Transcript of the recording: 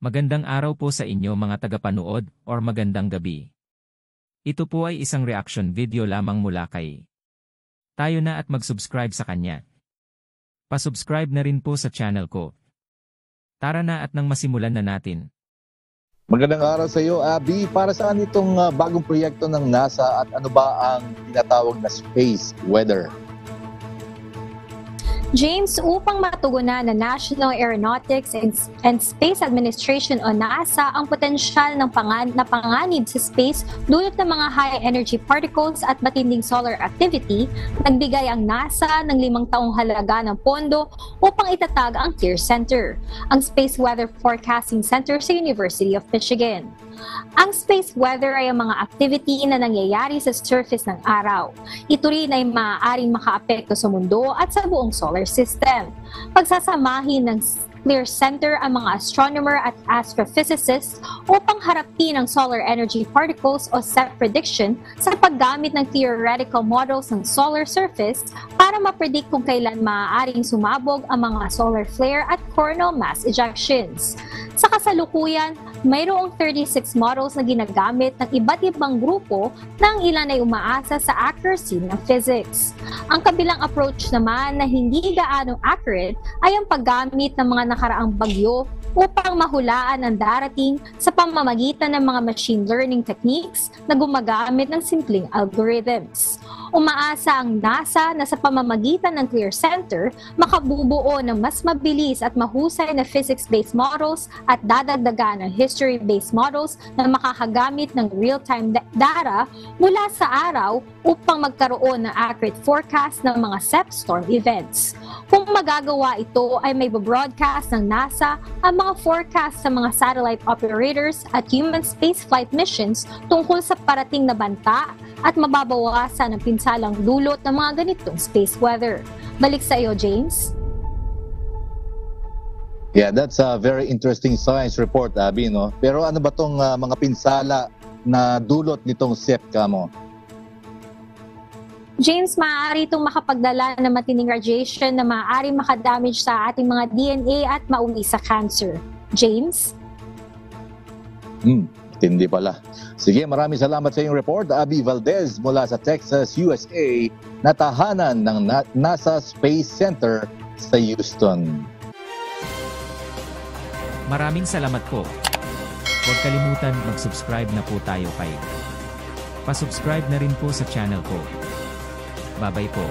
Magandang araw po sa inyo mga tagapanood or magandang gabi. Ito po ay isang reaction video lamang mula kay tayo na at mag-subscribe sa kanya. Pa-subscribe na rin po sa channel ko. Tara na at nang masimulan na natin. Magandang araw sa iyo, Abby. Para saan itong bagong proyekto ng NASA at ano ba ang tinatawag na space weather? James, upang matugunan ng National Aeronautics and Space Administration o NASA ang potensyal ng panganib sa space dulot ng mga high-energy particles at matinding solar activity, nagbigay ang NASA ng 5 taong halaga ng pondo upang itatag ang CLEAR Center, ang Space Weather Forecasting Center sa University of Michigan. Ang space weather ay ang mga activity na nangyayari sa surface ng araw. Ito rin ay maaaring makaapekto sa mundo at sa buong solar system. Pagsasamahin ng CLEAR Center ang mga astronomer at astrophysicists upang harapin ang solar energy particles o SEP prediction sa paggamit ng theoretical models ng solar surface para mapredict kung kailan maaaring sumabog ang mga solar flare at coronal mass ejections. Sa kasalukuyan, mayroong 36 models na ginagamit ng iba't ibang grupo na ang ilan ay umaasa sa accuracy ng physics. Ang kabilang approach naman na hindi gaano accurate ay ang paggamit ng mga nakaraang bagyo upang mahulaan ang darating sa pamamagitan ng mga machine learning techniques na gumagamit ng simpleng algorithms. Umaasa ang NASA na sa pamamagitan ng CLEAR Center, makabubuo ng mas mabilis at mahusay na physics-based models at dadagdagan ng history-based models na makakagamit ng real-time data mula sa araw upang magkaroon ng accurate forecast ng mga SEP storm events. Kung magagawa ito ay may broadcast ng NASA ang mga forecast sa mga satellite operators at human spaceflight missions tungkol sa parating na banta at mababawasan ang pinsalang dulot ng mga ganitong space weather. Balik sa iyo, James. Yeah, that's a very interesting science report, Abby, no? Pero ano ba tong mga pinsala na dulot nitong SEP mo? James, maaari itong makapagdala ng matinding radiation na maaaring makadamage sa ating mga DNA at mauwi sa cancer. James? Hindi pala. Sige, maraming salamat sa iyong report, Abby Valdez mula sa Texas, USA, na tahanan ng NASA Space Center sa Houston. Maraming salamat po. Huwag kalimutan mag-subscribe na po tayo kay. Pa-subscribe na rin po sa channel ko. Bye-bye po.